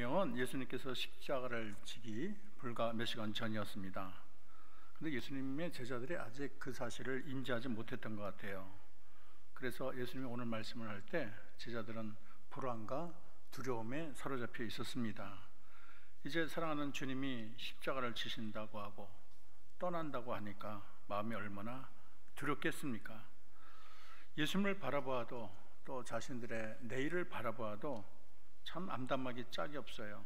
성경은 예수님께서 십자가를 지기 불과 몇 시간 전이었습니다. 근데 예수님의 제자들이 아직 그 사실을 인지하지 못했던 것 같아요. 그래서 예수님이 오늘 말씀을 할 때 제자들은 불안과 두려움에 사로잡혀 있었습니다. 이제 사랑하는 주님이 십자가를 지신다고 하고 떠난다고 하니까 마음이 얼마나 두렵겠습니까? 예수님을 바라보아도 또 자신들의 내일을 바라보아도 참 암담하기 짝이 없어요.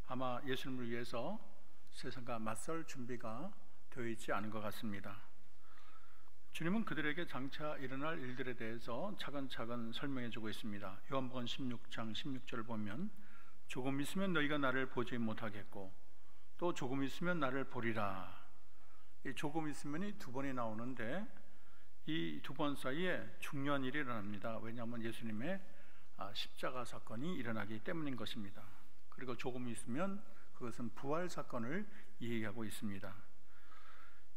아마 예수님을 위해서 세상과 맞설 준비가 되어 있지 않은 것 같습니다. 주님은 그들에게 장차 일어날 일들에 대해서 차근차근 설명해 주고 있습니다. 요한복음 16장 16절을 보면 조금 있으면 너희가 나를 보지 못하겠고 또 조금 있으면 나를 보리라. 이 조금 있으면이 두 번이 나오는데 이 두 번 사이에 중요한 일이 일어납니다. 왜냐하면 예수님의 십자가 사건이 일어나기 때문인 것입니다. 그리고 조금 있으면 그것은 부활 사건을 얘기하고 있습니다.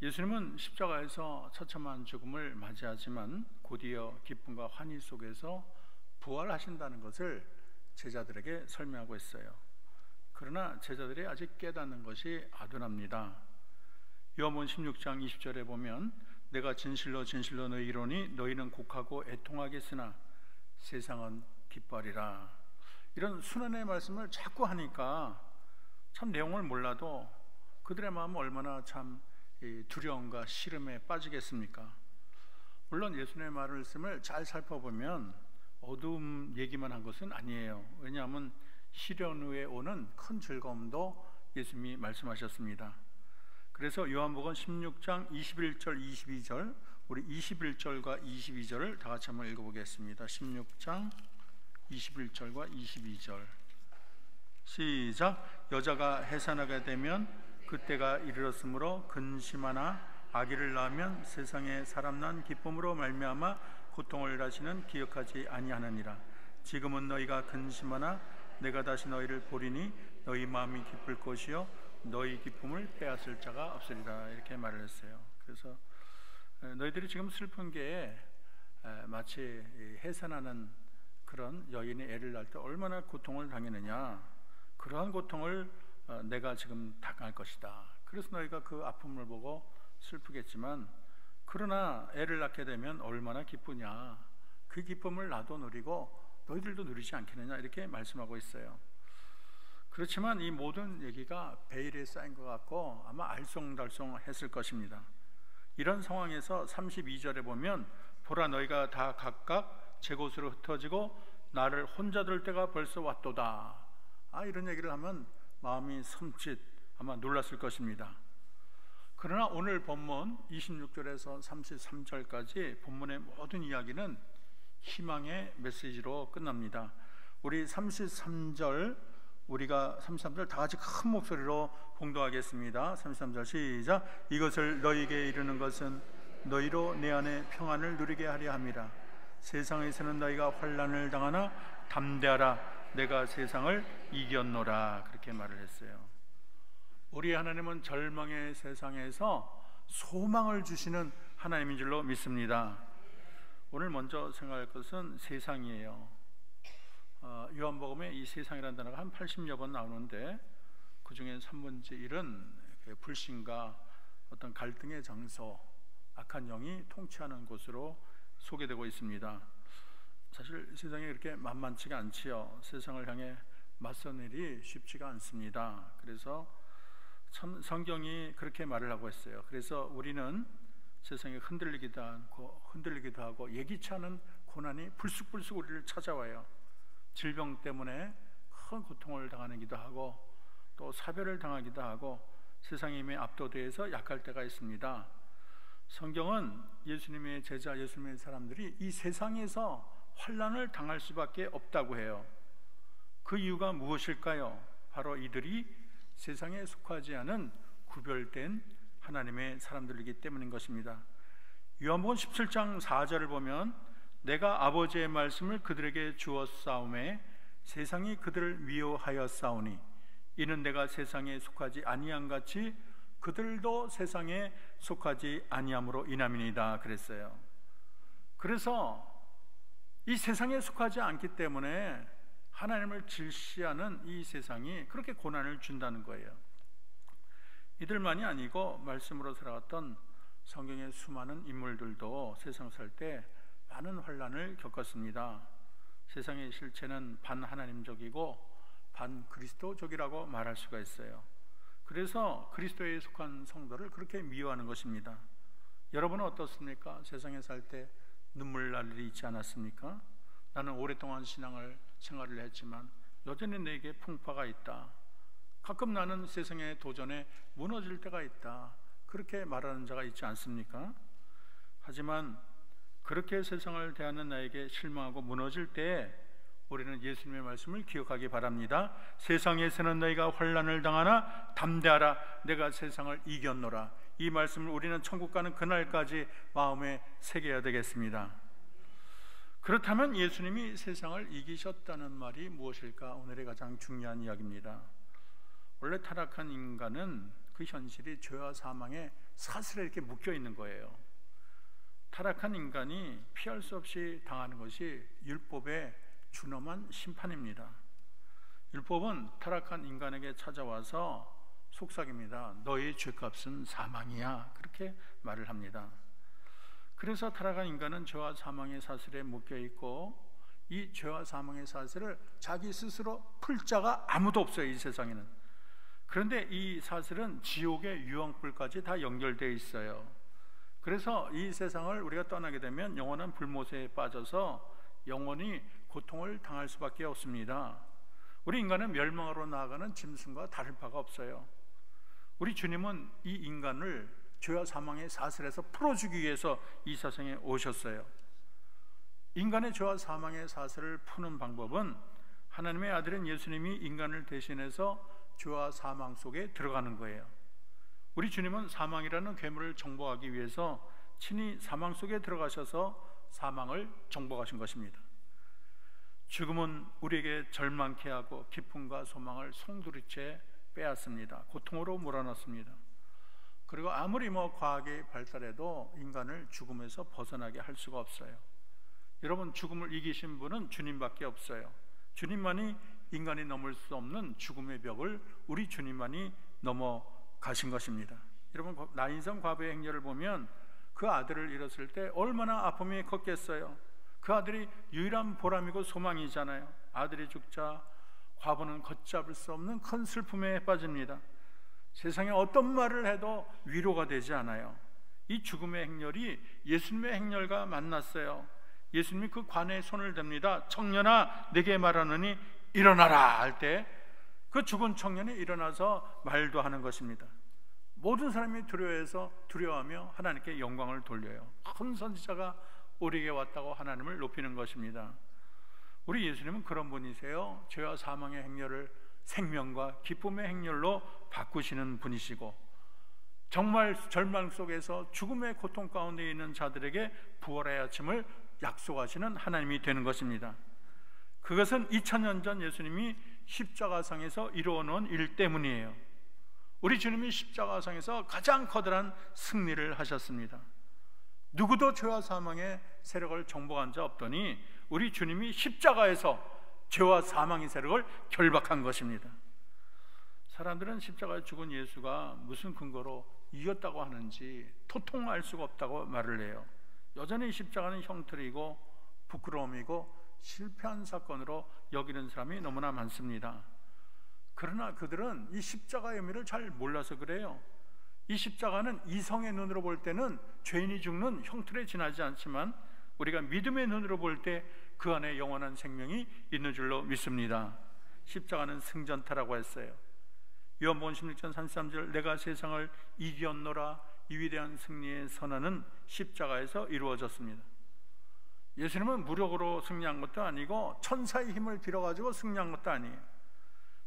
예수님은 십자가에서 처참한 죽음을 맞이하지만 곧이어 기쁨과 환희 속에서 부활하신다는 것을 제자들에게 설명하고 있어요. 그러나 제자들이 아직 깨닫는 것이 아둔합니다. 요한복음 16장 20절에 보면 내가 진실로 진실로 너희 이르노니 너희는 곡하고 애통하겠으나 세상은 기뻐하리라. 이런 순환의 말씀을 자꾸 하니까 참 내용을 몰라도 그들의 마음은 얼마나 참 두려움과 시름에 빠지겠습니까? 물론 예수님의 말씀을 잘 살펴보면 어두움 얘기만 한 것은 아니에요. 왜냐하면 시련 후에 오는 큰 즐거움도 예수님이 말씀하셨습니다. 그래서 요한복음 16장 21절 22절 우리 21절과 22절을 다 같이 한번 읽어보겠습니다. 16장 21절과 22절 시작. 여자가 해산하게 되면 그때가 이르렀으므로 근심하나 아기를 낳으면 세상에 사람 난 기쁨으로 말미암아 고통을 다시는 기억하지 아니하느니라. 지금은 너희가 근심하나 내가 다시 너희를 보리니 너희 마음이 기쁠 것이요 너희 기쁨을 빼앗을 자가 없으리라. 이렇게 말을 했어요. 그래서 너희들이 지금 슬픈 게 마치 해산하는 그런 여인이 애를 낳을 때 얼마나 고통을 당했느냐, 그러한 고통을 내가 지금 당할 것이다. 그래서 너희가 그 아픔을 보고 슬프겠지만 그러나 애를 낳게 되면 얼마나 기쁘냐, 그 기쁨을 나도 누리고 너희들도 누리지 않겠느냐, 이렇게 말씀하고 있어요. 그렇지만 이 모든 얘기가 베일에 쌓인 것 같고 아마 알쏭달쏭했을 것입니다. 이런 상황에서 32절에 보면 보라 너희가 다 각각 제 곳으로 흩어지고 나를 혼자 둘 때가 벌써 왔도다. 이런 얘기를 하면 마음이 섬찟 아마 놀랐을 것입니다. 그러나 오늘 본문 26절에서 33절까지 본문의 모든 이야기는 희망의 메시지로 끝납니다. 우리 33절 우리가 33절 다 같이 큰 목소리로 봉독하겠습니다. 33절 시작. 이것을 너희에게 이르는 것은 너희로 내 안에 평안을 누리게 하려 함이라. 세상에서는 너희가 환난을 당하나 담대하라. 내가 세상을 이겼노라. 그렇게 말을 했어요. 우리 하나님은 절망의 세상에서 소망을 주시는 하나님인 줄로 믿습니다. 오늘 먼저 생각할 것은 세상이에요. 요한복음에 이 세상이라는 단어가 한 80여 번 나오는데 그 중에 3분의 1은 불신과 어떤 갈등의 장소, 악한 영이 통치하는 곳으로 소개되고 있습니다. 사실 세상이 그렇게 만만치가 않지요. 세상을 향해 맞선 일이 쉽지가 않습니다. 그래서 참 성경이 그렇게 말을 하고 있어요. 그래서 우리는 세상에 흔들리기도 하고 예기치 않은 고난이 불쑥불쑥 우리를 찾아와요. 질병 때문에 큰 고통을 당하기도 하고 또 사별을 당하기도 하고 세상의 힘에 압도돼서 약할 때가 있습니다. 성경은 예수님의 제자, 예수님의 사람들이 이 세상에서 환난을 당할 수밖에 없다고 해요. 그 이유가 무엇일까요? 바로 이들이 세상에 속하지 않은 구별된 하나님의 사람들이기 때문인 것입니다. 요한복음 17장 4절을 보면 내가 아버지의 말씀을 그들에게 주었사오매 세상이 그들을 미워하였사오니 이는 내가 세상에 속하지 아니한 같이 그들도 세상에 속하지 아니함으로 인함이니이다 그랬어요. 그래서 이 세상에 속하지 않기 때문에 하나님을 질시하는 이 세상이 그렇게 고난을 준다는 거예요. 이들만이 아니고 말씀으로 살아갔던 성경의 수많은 인물들도 세상 살 때 많은 환난을 겪었습니다. 세상의 실체는 반하나님적이고 반그리스도적이라고 말할 수가 있어요. 그래서 그리스도에 속한 성도를 그렇게 미워하는 것입니다. 여러분은 어떻습니까? 세상에 살 때 눈물 날 일이 있지 않았습니까? 나는 오랫동안 생활을 했지만 여전히 내게 풍파가 있다. 가끔 나는 세상의 도전에 무너질 때가 있다. 그렇게 말하는 자가 있지 않습니까? 하지만 그렇게 세상을 대하는 나에게 실망하고 무너질 때 우리는 예수님의 말씀을 기억하기 바랍니다. 세상에서는 너희가 환난을 당하나 담대하라. 내가 세상을 이겼노라. 이 말씀을 우리는 천국 가는 그날까지 마음에 새겨야 되겠습니다. 그렇다면 예수님이 세상을 이기셨다는 말이 무엇일까? 오늘의 가장 중요한 이야기입니다. 원래 타락한 인간은 그 현실이 죄와 사망의 사슬에 이렇게 묶여 있는 거예요. 타락한 인간이 피할 수 없이 당하는 것이 율법의 준엄한 심판입니다. 율법은 타락한 인간에게 찾아와서 속삭입니다. 너의 죄값은 사망이야. 그렇게 말을 합니다. 그래서 타락한 인간은 죄와 사망의 사슬에 묶여 있고 이 죄와 사망의 사슬을 자기 스스로 풀 자가 아무도 없어요. 이 세상에는. 그런데 이 사슬은 지옥의 유황불까지 다 연결되어 있어요. 그래서 이 세상을 우리가 떠나게 되면 영원한 불못에 빠져서 영원히 고통을 당할 수밖에 없습니다. 우리 인간은 멸망으로 나아가는 짐승과 다를 바가 없어요. 우리 주님은 이 인간을 죄와 사망의 사슬에서 풀어주기 위해서 이 세상에 오셨어요. 인간의 죄와 사망의 사슬을 푸는 방법은 하나님의 아들인 예수님이 인간을 대신해서 죄와 사망 속에 들어가는 거예요. 우리 주님은 사망이라는 괴물을 정복하기 위해서 친히 사망 속에 들어가셔서 사망을 정복하신 것입니다. 죽음은 우리에게 절망케 하고 기쁨과 소망을 송두리째 빼앗습니다. 고통으로 몰아넣습니다. 그리고 아무리 과학이 발달해도 인간을 죽음에서 벗어나게 할 수가 없어요. 여러분, 죽음을 이기신 분은 주님밖에 없어요. 주님만이 인간이 넘을 수 없는 죽음의 벽을 우리 주님만이 넘어가신 것입니다. 여러분, 나인성 과부의 행렬을 보면 그 아들을 잃었을 때 얼마나 아픔이 컸겠어요. 그 아들이 유일한 보람이고 소망이잖아요. 아들이 죽자 과부는 걷잡을 수 없는 큰 슬픔에 빠집니다. 세상에 어떤 말을 해도 위로가 되지 않아요. 이 죽음의 행렬이 예수님의 행렬과 만났어요. 예수님이 그 관에 손을 댑니다. 청년아, 내게 말하노니 일어나라 할 때 그 죽은 청년이 일어나서 말도 하는 것입니다. 모든 사람이 두려워하며 하나님께 영광을 돌려요. 큰 선지자가 우리에게 왔다고 하나님을 높이는 것입니다. 우리 예수님은 그런 분이세요. 죄와 사망의 행렬을 생명과 기쁨의 행렬로 바꾸시는 분이시고, 정말 절망 속에서 죽음의 고통 가운데 있는 자들에게 부활의 아침을 약속하시는 하나님이 되는 것입니다. 그것은 2000년 전 예수님이 십자가상에서 이루어놓은 일 때문이에요. 우리 주님이 십자가상에서 가장 커다란 승리를 하셨습니다. 누구도 죄와 사망의 세력을 정복한 자 없더니 우리 주님이 십자가에서 죄와 사망의 세력을 결박한 것입니다. 사람들은 십자가에 죽은 예수가 무슨 근거로 이겼다고 하는지 도통 알 수가 없다고 말을 해요. 여전히 십자가는 형틀이고 부끄러움이고 실패한 사건으로 여기는 사람이 너무나 많습니다. 그러나 그들은 이 십자가의 의미를 잘 몰라서 그래요. 이 십자가는 이성의 눈으로 볼 때는 죄인이 죽는 형틀에 지나지 않지만 우리가 믿음의 눈으로 볼 때 그 안에 영원한 생명이 있는 줄로 믿습니다. 십자가는 승전타라고 했어요. 요한복음 16장 33절, 내가 세상을 이겼노라. 이 위대한 승리의 선언은 십자가에서 이루어졌습니다. 예수님은 무력으로 승리한 것도 아니고 천사의 힘을 빌어가지고 승리한 것도 아니에요.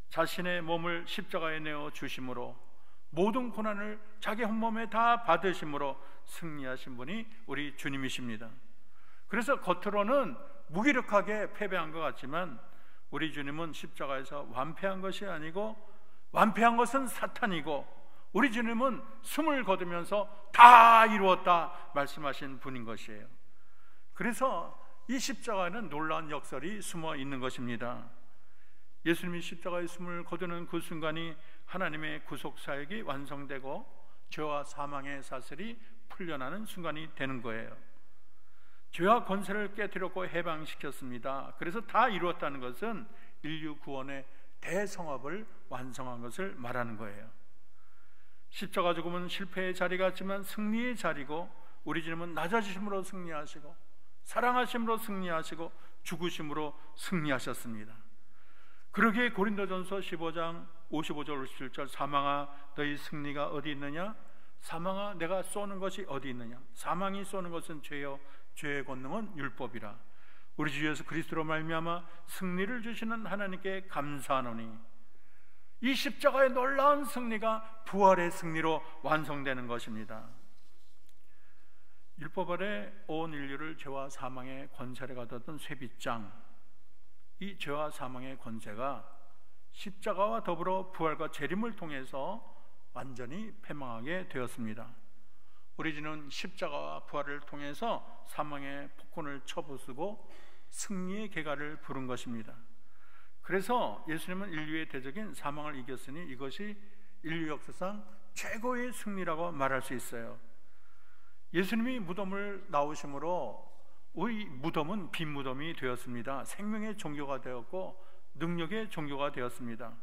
자신의 몸을 십자가에 내어 주심으로 모든 고난을 자기 한 몸에 다 받으심으로 승리하신 분이 우리 주님이십니다. 그래서 겉으로는 무기력하게 패배한 것 같지만 우리 주님은 십자가에서 완패한 것이 아니고 완패한 것은 사탄이고 우리 주님은 숨을 거두면서 다 이루었다 말씀하신 분인 것이에요. 그래서 이 십자가에는 놀라운 역설이 숨어 있는 것입니다. 예수님이 십자가의 숨을 거두는 그 순간이 하나님의 구속 사역이 완성되고 죄와 사망의 사슬이 풀려나는 순간이 되는 거예요. 죄와 권세를 깨뜨렸고 해방시켰습니다. 그래서 다 이루었다는 것은 인류 구원의 대성업을 완성한 것을 말하는 거예요. 십자가 죽음은 실패의 자리 같지만 승리의 자리고, 우리 주님은 낮아지심으로 승리하시고 사랑하심으로 승리하시고 죽으심으로 승리하셨습니다. 그러기에 고린도전서 15장 55절 57절 사망아 너희 승리가 어디 있느냐? 사망아 내가 쏘는 것이 어디 있느냐? 사망이 쏘는 것은 죄요 죄의 권능은 율법이라. 우리 주 예수 그리스도로 말미암아 승리를 주시는 하나님께 감사하노니 이 십자가의 놀라운 승리가 부활의 승리로 완성되는 것입니다. 율법 아래 온 인류를 죄와 사망의 권세를 가뒀던 쇠빗장, 이 죄와 사망의 권세가 십자가와 더불어 부활과 재림을 통해서 완전히 패망하게 되었습니다. 우리 주는 십자가와 부활을 통해서 사망의 폭군을 쳐부수고 승리의 계가를 부른 것입니다. 그래서 예수님은 인류의 대적인 사망을 이겼으니 이것이 인류 역사상 최고의 승리라고 말할 수 있어요. 예수님이 무덤을 나오심으로 우리 무덤은 빈 무덤이 되었습니다. 생명의 종교가 되었고 능력의 종교가 되었습니다.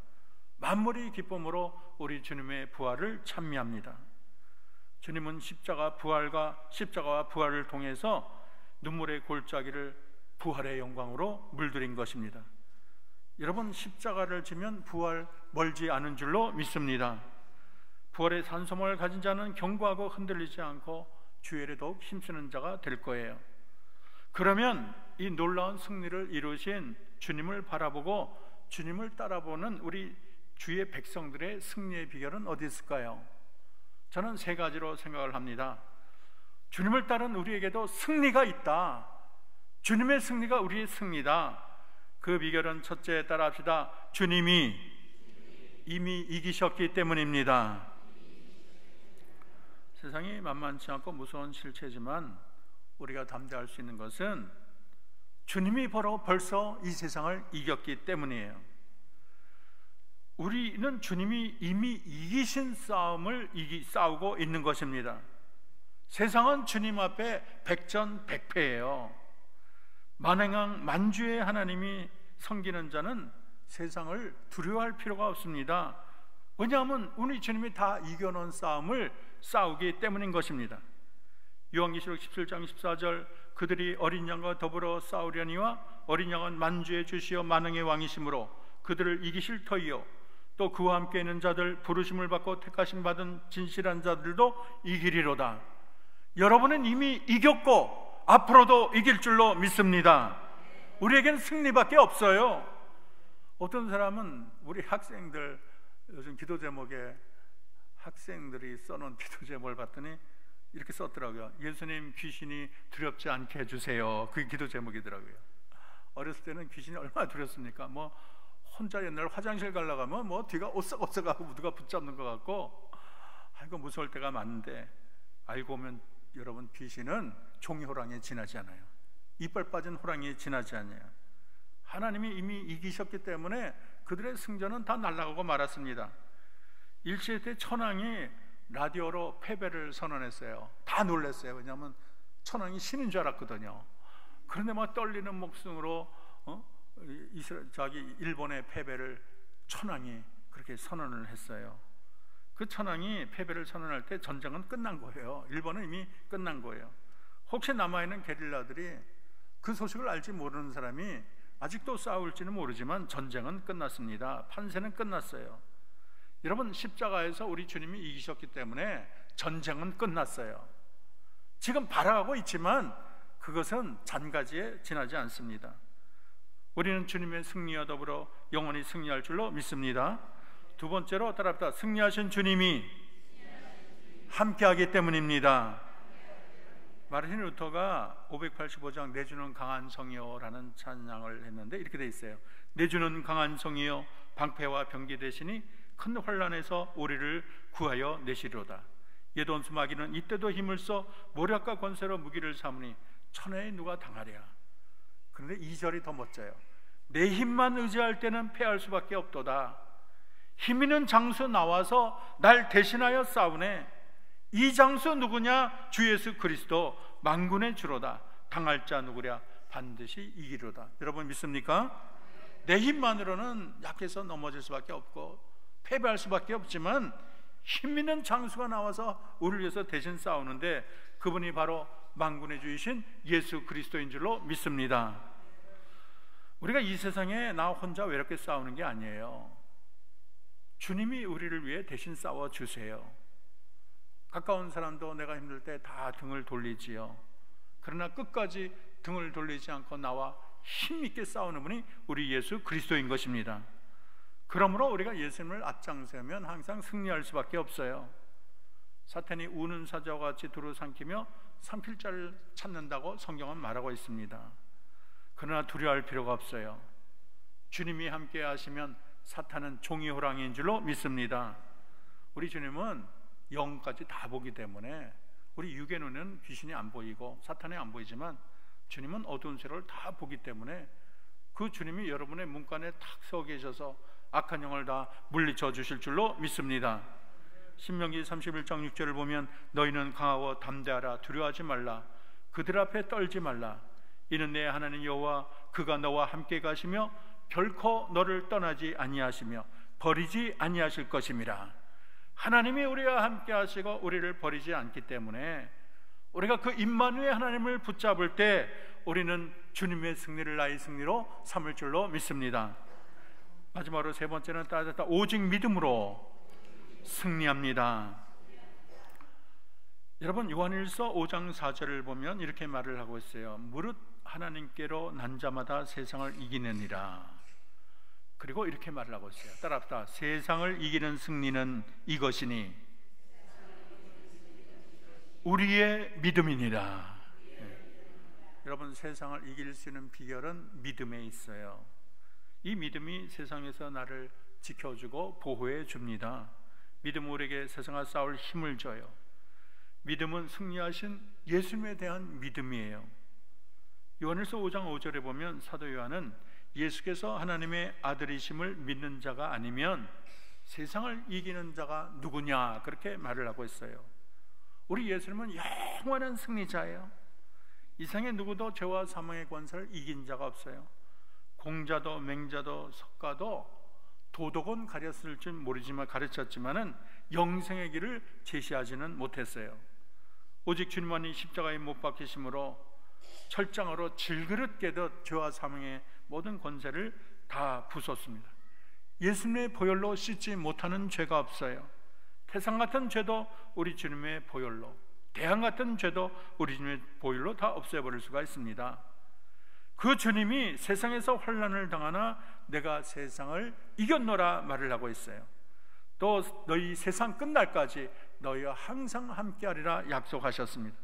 만물이 기쁨으로 우리 주님의 부활을 찬미합니다. 주님은 십자가와 부활을 통해서 눈물의 골짜기를 부활의 영광으로 물들인 것입니다. 여러분, 십자가를 지면 부활 멀지 않은 줄로 믿습니다. 부활의 산소망을 가진 자는 견고하고 흔들리지 않고 주일에 더욱 힘쓰는 자가 될 거예요. 그러면 이 놀라운 승리를 이루신 주님을 바라보고 주님을 따라보는 우리 주의 백성들의 승리의 비결은 어디 있을까요? 저는 세 가지로 생각을 합니다. 주님을 따른 우리에게도 승리가 있다. 주님의 승리가 우리의 승리다. 그 비결은 첫째 따라합시다. 주님이 이미 이기셨기 때문입니다. 세상이 만만치 않고 무서운 실체지만 우리가 담대할 수 있는 것은 주님이 벌써 이 세상을 이겼기 때문이에요. 우리는 주님이 이미 이기신 싸움을 싸우고 있는 것입니다. 세상은 주님 앞에 백전백패예요. 만행왕 만주의 하나님이 섬기는 자는 세상을 두려워할 필요가 없습니다. 왜냐하면 우리 주님이 다 이겨놓은 싸움을 싸우기 때문인 것입니다. 요한계시록 17장 14절 그들이 어린 양과 더불어 싸우려니와 어린 양은 만주의 주시여 만왕의 왕이시므로 그들을 이기실 터이요 또 그와 함께 있는 자들 부르심을 받고 택하심 받은 진실한 자들도 이기리로다. 여러분은 이미 이겼고 앞으로도 이길 줄로 믿습니다. 우리에겐 승리밖에 없어요. 어떤 사람은 우리 학생들 요즘 기도 제목에 학생들이 써놓은 기도 제목을 봤더니 이렇게 썼더라고요. 예수님 귀신이 두렵지 않게 해주세요. 그게 기도 제목이더라고요. 어렸을 때는 귀신이 얼마나 두렵습니까? 뭐 혼자 옛날 화장실 가려고 하면 뭐 뒤가 오싹오싹하고 누가 붙잡는 것 같고 아이고 무서울 때가 많은데 알고 보면 여러분 귀신은 종이 호랑이에 지나지 않아요. 이빨 빠진 호랑이에 지나지 않아요. 하나님이 이미 이기셨기 때문에 그들의 승전은 다 날아가고 말았습니다. 일시에 때 천왕이 라디오로 패배를 선언했어요. 다 놀랐어요. 왜냐하면 천왕이 신인 줄 알았거든요. 그런데 막 떨리는 목숨으로 일본의 패배를 천왕이 그렇게 선언을 했어요. 그 천왕이 패배를 선언할 때 전쟁은 끝난 거예요. 일본은 이미 끝난 거예요. 혹시 남아있는 게릴라들이 그 소식을 알지 모르는 사람이 아직도 싸울지는 모르지만 전쟁은 끝났습니다. 판세는 끝났어요. 여러분, 십자가에서 우리 주님이 이기셨기 때문에 전쟁은 끝났어요. 지금 발화하고 있지만 그것은 잔가지에 지나지 않습니다. 우리는 주님의 승리와 더불어 영원히 승리할 줄로 믿습니다. 두 번째로 따라합시다. 승리하신 주님이 함께하기 때문입니다. 마르틴 루터가 585장 내 주는 강한 성이요 라는 찬양을 했는데 이렇게 돼 있어요. 내 주는 강한 성이요 방패와 병기 대신이 큰 환난에서 우리를 구하여 내시리로다. 예돈수 마귀는 이때도 힘을 써 모략과 권세로 무기를 삼으니 천하에 누가 당하랴. 그런데 2절이 더 멋져요. 내 힘만 의지할 때는 패할 수밖에 없도다. 힘 있는 장수 나와서 날 대신하여 싸우네. 이 장수 누구냐? 주 예수 그리스도 만군의 주로다. 당할 자 누구랴? 반드시 이기로다. 여러분 믿습니까? 내 힘만으로는 약해서 넘어질 수밖에 없고 패배할 수밖에 없지만 힘 있는 장수가 나와서 우리를 위해서 대신 싸우는데 그분이 바로 만군의 주이신 예수 그리스도인 줄로 믿습니다. 우리가 이 세상에 나 혼자 외롭게 싸우는 게 아니에요. 주님이 우리를 위해 대신 싸워주세요. 가까운 사람도 내가 힘들 때 다 등을 돌리지요. 그러나 끝까지 등을 돌리지 않고 나와 힘있게 싸우는 분이 우리 예수 그리스도인 것입니다. 그러므로 우리가 예수님을 앞장서면 항상 승리할 수밖에 없어요. 사탄이 우는 사자와 같이 두루 삼키며 삼킬 자를 찾는다고 성경은 말하고 있습니다. 그러나 두려워할 필요가 없어요. 주님이 함께 하시면 사탄은 종이 호랑이인 줄로 믿습니다. 우리 주님은 영까지 다 보기 때문에 우리 육의 눈에는 귀신이 안 보이고 사탄이 안 보이지만 주님은 어두운 세력을 다 보기 때문에 그 주님이 여러분의 문간에 탁 서 계셔서 악한 영을 다 물리쳐 주실 줄로 믿습니다. 신명기 31장 6절을 보면 너희는 강하고 담대하라. 두려워하지 말라. 그들 앞에 떨지 말라. 이는 내 하나님 여호와 그가 너와 함께 가시며 결코 너를 떠나지 아니하시며 버리지 아니하실 것임이라. 하나님이 우리와 함께 하시고 우리를 버리지 않기 때문에 우리가 그 임마누엘 하나님을 붙잡을 때 우리는 주님의 승리를 나의 승리로 삼을 줄로 믿습니다. 마지막으로 세 번째는 따졌다. 오직 믿음으로 승리합니다. 여러분 요한일서 5장 4절을 보면 이렇게 말을 하고 있어요. 무릇 하나님께로 난 자마다 세상을 이기느니라. 그리고 이렇게 말을 하고 있어요. 따라합시다. 세상을 이기는 승리는 이것이니 우리의 믿음이니라. 여러분 세상을 이길 수 있는 비결은 믿음에 있어요. 이 믿음이 세상에서 나를 지켜주고 보호해 줍니다. 믿음은 우리에게 세상과 싸울 힘을 줘요. 믿음은 승리하신 예수님에 대한 믿음이에요. 요한일서 5장 5절에 보면 사도 요한은 예수께서 하나님의 아들이심을 믿는 자가 아니면 세상을 이기는 자가 누구냐 그렇게 말을 하고 있어요. 우리 예수님은 영원한 승리자예요. 이 세상에 누구도 죄와 사망의 권세를 이긴 자가 없어요. 공자도 맹자도 석가도 도덕은 가렸을 줄 모르지만 가르쳤지만은 영생의 길을 제시하지는 못했어요. 오직 주님만이 십자가에 못 박히심으로 철장으로 질그릇 깨듯 죄와 사망의 모든 권세를 다 부쉈습니다. 예수님의 보혈로 씻지 못하는 죄가 없어요. 태산 같은 죄도 우리 주님의 보혈로, 대항 같은 죄도 우리 주님의 보혈로 다 없애버릴 수가 있습니다. 그 주님이 세상에서 환난을 당하나 내가 세상을 이겼노라 말을 하고 있어요. 또 너희 세상 끝날까지 너희와 항상 함께하리라 약속하셨습니다.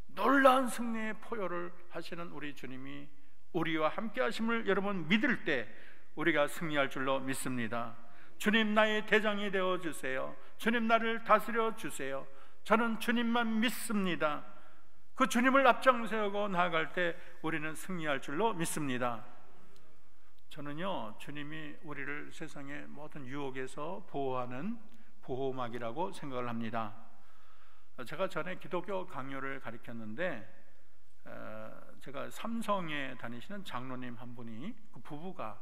놀라운 승리의 포효를 하시는 우리 주님이 우리와 함께하심을 여러분 믿을 때 우리가 승리할 줄로 믿습니다. 주님 나의 대장이 되어주세요. 주님 나를 다스려 주세요. 저는 주님만 믿습니다. 그 주님을 앞장 세우고 나아갈 때 우리는 승리할 줄로 믿습니다. 저는요 주님이 우리를 세상의 모든 유혹에서 보호하는 보호막이라고 생각을 합니다. 제가 전에 기독교 강요를 가르쳤는데 제가 삼성에 다니시는 장로님 한 분이 그 부부가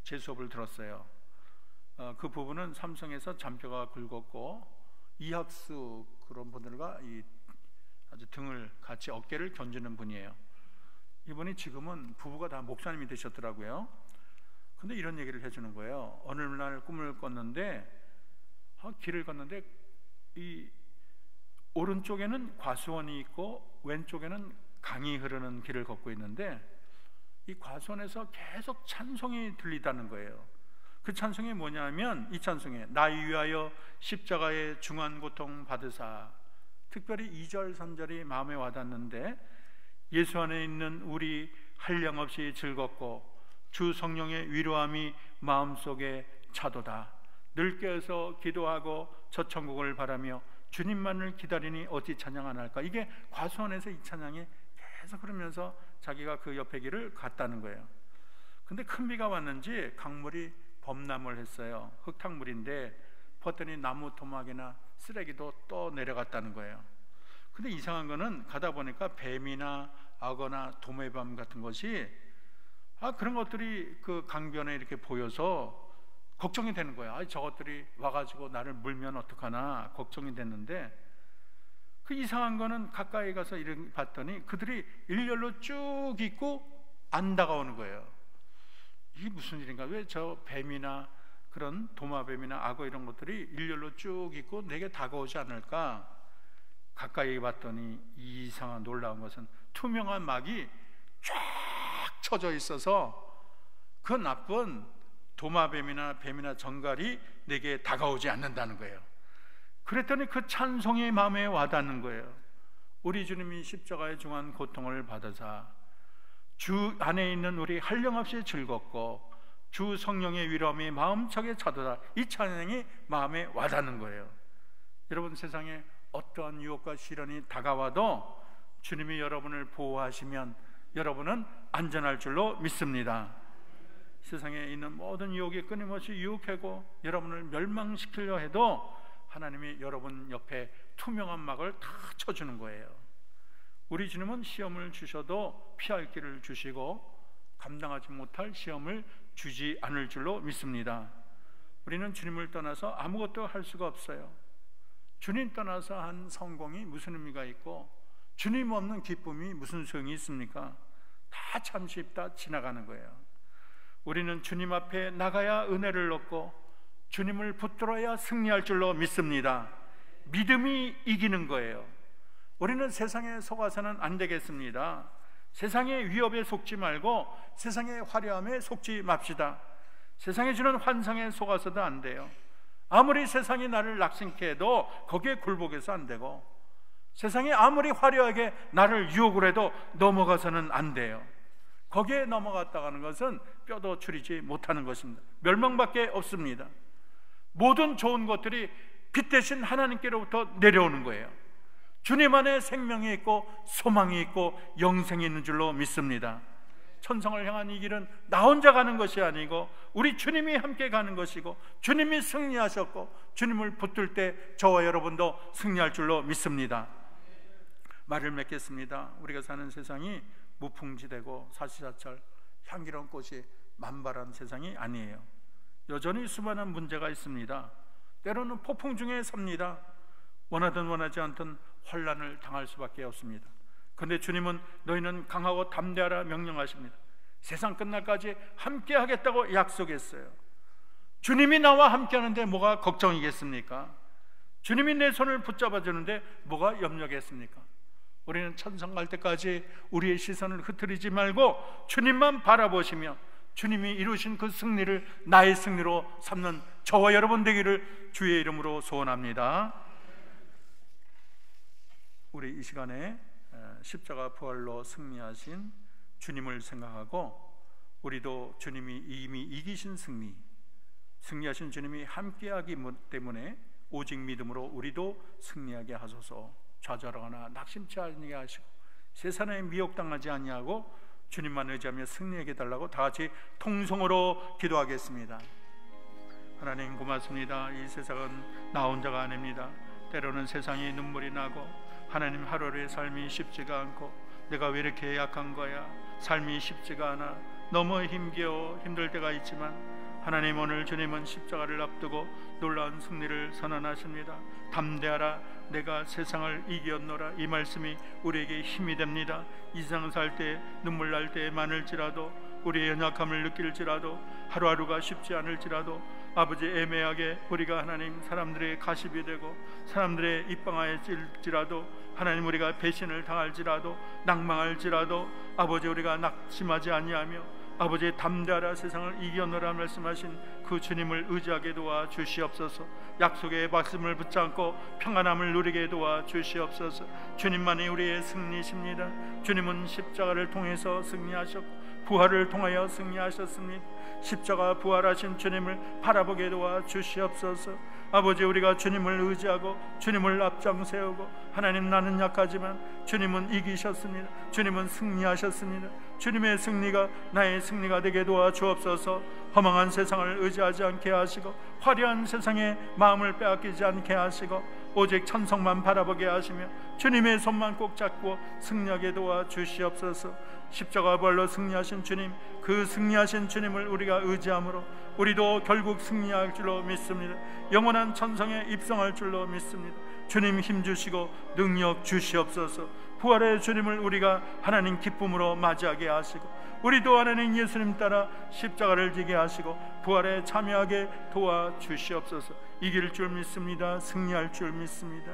제 수업을 들었어요. 그 부부는 삼성에서 잔뼈가 굵었고 이학수 그런 분들과 아주 등을 같이 어깨를 견주는 분이에요. 이분이 지금은 부부가 다 목사님이 되셨더라고요. 근데 이런 얘기를 해주는 거예요. 어느 날 꿈을 꿨는데 길을 걷는데 이 오른쪽에는 과수원이 있고 왼쪽에는 강이 흐르는 길을 걷고 있는데 이 과수원에서 계속 찬송이 들리다는 거예요. 그 찬송이 뭐냐면 이 찬송에 나를 위하여 십자가의 중한 고통 받으사, 특별히 2절 3절이 마음에 와닿는데 예수 안에 있는 우리 한량없이 즐겁고 주 성령의 위로함이 마음속에 차도다. 늘 깨어서 기도하고 저 천국을 바라며 주님만을 기다리니 어찌 찬양 안 할까. 이게 과수원에서 이 찬양이 계속 흐르면서 자기가 그 옆에 길을 갔다는 거예요. 근데 큰 비가 왔는지 강물이 범람을 했어요. 흙탕물인데 봤더니 나무 토막이나 쓰레기도 또 내려갔다는 거예요. 근데 이상한 거는 가다 보니까 뱀이나 악어나 도매뱀 같은 것이 그런 것들이 그 강변에 이렇게 보여서 걱정이 되는 거예요. 저것들이 와가지고 나를 물면 어떡하나 걱정이 됐는데, 그 이상한 거는 가까이 가서 봤더니 그들이 일렬로 쭉 있고 안 다가오는 거예요. 이게 무슨 일인가? 왜 저 뱀이나 그런 도마뱀이나 악어 이런 것들이 일렬로 쭉 있고 내게 다가오지 않을까? 가까이 봤더니 이상한 놀라운 것은 투명한 막이 쫙 쳐져 있어서 그 나쁜 도마뱀이나 뱀이나 정갈이 내게 다가오지 않는다는 거예요. 그랬더니 그 찬송이 마음에 와닿는 거예요. 우리 주님이 십자가의 중한 고통을 받으사 주 안에 있는 우리 한량없이 즐겁고 주 성령의 위로함이 마음차게 차도다, 이 찬양이 마음에 와닿는 거예요. 여러분, 세상에 어떠한 유혹과 시련이 다가와도 주님이 여러분을 보호하시면 여러분은 안전할 줄로 믿습니다. 세상에 있는 모든 유혹이 끊임없이 유혹하고 여러분을 멸망시키려 해도 하나님이 여러분 옆에 투명한 막을 다 쳐주는 거예요. 우리 주님은 시험을 주셔도 피할 길을 주시고 감당하지 못할 시험을 주지 않을 줄로 믿습니다. 우리는 주님을 떠나서 아무것도 할 수가 없어요. 주님 떠나서 한 성공이 무슨 의미가 있고 주님 없는 기쁨이 무슨 소용이 있습니까? 다 잠시 있다 지나가는 거예요. 우리는 주님 앞에 나가야 은혜를 얻고 주님을 붙들어야 승리할 줄로 믿습니다. 믿음이 이기는 거예요. 우리는 세상에 속아서는 안 되겠습니다. 세상의 위협에 속지 말고 세상의 화려함에 속지 맙시다. 세상에 주는 환상에 속아서도 안 돼요. 아무리 세상이 나를 낙심케 해도 거기에 굴복해서 안 되고, 세상이 아무리 화려하게 나를 유혹을 해도 넘어가서는 안 돼요. 거기에 넘어갔다가는 것은 뼈도 추리지 못하는 것입니다. 멸망밖에 없습니다. 모든 좋은 것들이 빛 대신 하나님께로부터 내려오는 거예요. 주님 안에 생명이 있고 소망이 있고 영생이 있는 줄로 믿습니다. 천성을 향한 이 길은 나 혼자 가는 것이 아니고 우리 주님이 함께 가는 것이고, 주님이 승리하셨고 주님을 붙들 때 저와 여러분도 승리할 줄로 믿습니다. 말을 맺겠습니다. 우리가 사는 세상이 무풍지대고 사시사철 향기로운 꽃이 만발한 세상이 아니에요. 여전히 수많은 문제가 있습니다. 때로는 폭풍 중에 삽니다. 원하든 원하지 않든 환난을 당할 수밖에 없습니다. 그런데 주님은 너희는 강하고 담대하라 명령하십니다. 세상 끝날까지 함께 하겠다고 약속했어요. 주님이 나와 함께 하는데 뭐가 걱정이겠습니까? 주님이 내 손을 붙잡아 주는데 뭐가 염려겠습니까? 우리는 천성 갈 때까지 우리의 시선을 흐트리지 말고 주님만 바라보시며 주님이 이루신 그 승리를 나의 승리로 삼는 저와 여러분 되기를 주의 이름으로 소원합니다. 우리 이 시간에 십자가 부활로 승리하신 주님을 생각하고, 우리도 주님이 이미 이기신 승리하신 주님이 함께하기 때문에 오직 믿음으로 우리도 승리하게 하소서. 좌절하거나 낙심치 않게 하시고 세상에 미혹당하지 아니하고 주님만 의지하며 승리하게 달라고 다 같이 통성으로 기도하겠습니다. 하나님 고맙습니다. 이 세상은 나 혼자가 아닙니다. 때로는 세상이 눈물이 나고 하나님 하루하루의 삶이 쉽지가 않고 내가 왜 이렇게 약한 거야, 삶이 쉽지가 않아, 너무 힘겨워 힘들 때가 있지만 하나님, 오늘 주님은 십자가를 앞두고 놀라운 승리를 선언하십니다. 담대하라, 내가 세상을 이겼노라. 이 말씀이 우리에게 힘이 됩니다. 이 세상 살 때 눈물 날 때 많을지라도, 우리의 연약함을 느낄지라도, 하루하루가 쉽지 않을지라도, 아버지 애매하게 우리가 하나님 사람들의 가십이 되고 사람들의 입방아에 찔지라도, 하나님 우리가 배신을 당할지라도 낭망할지라도, 아버지 우리가 낙심하지 아니하며 아버지 담대하라 세상을 이겨노라 말씀하신 그 주님을 의지하게 도와 주시옵소서. 약속의 말씀을 붙잡고 평안함을 누리게 도와 주시옵소서. 주님만이 우리의 승리십니다. 주님은 십자가를 통해서 승리하셨고 부활을 통하여 승리하셨습니다. 십자가 부활하신 주님을 바라보게 도와 주시옵소서. 아버지, 우리가 주님을 의지하고 주님을 앞장 세우고, 하나님 나는 약하지만 주님은 이기셨습니다. 주님은 승리하셨습니다. 주님의 승리가 나의 승리가 되게 도와주옵소서. 허망한 세상을 의지하지 않게 하시고 화려한 세상에 마음을 빼앗기지 않게 하시고 오직 천성만 바라보게 하시며 주님의 손만 꼭 잡고 승리하게 도와주시옵소서. 십자가 부활로 승리하신 주님, 그 승리하신 주님을 우리가 의지함으로 우리도 결국 승리할 줄로 믿습니다. 영원한 천성에 입성할 줄로 믿습니다. 주님 힘주시고 능력 주시옵소서. 부활의 주님을 우리가 하나님 기쁨으로 맞이하게 하시고 우리도 하나님 예수님 따라 십자가를 지게 하시고 부활에 참여하게 도와주시옵소서. 이길 줄 믿습니다. 승리할 줄 믿습니다.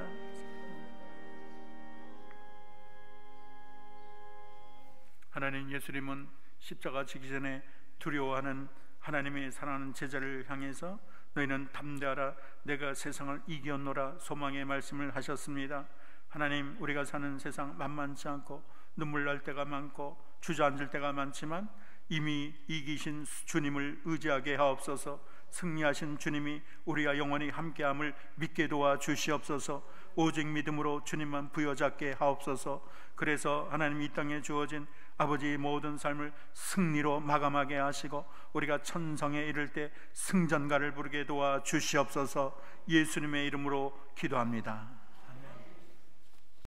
하나님 예수님은 십자가 지기 전에 두려워하는 하나님의 사랑하는 제자를 향해서 너희는 담대하라, 내가 세상을 이겼노라 소망의 말씀을 하셨습니다. 하나님, 우리가 사는 세상 만만치 않고 눈물 날 때가 많고 주저앉을 때가 많지만 이미 이기신 주님을 의지하게 하옵소서. 승리하신 주님이 우리와 영원히 함께함을 믿게 도와주시옵소서. 오직 믿음으로 주님만 부여잡게 하옵소서. 그래서 하나님 이 땅에 주어진 아버지의 모든 삶을 승리로 마감하게 하시고 우리가 천성에 이를 때 승전가를 부르게 도와주시옵소서. 예수님의 이름으로 기도합니다.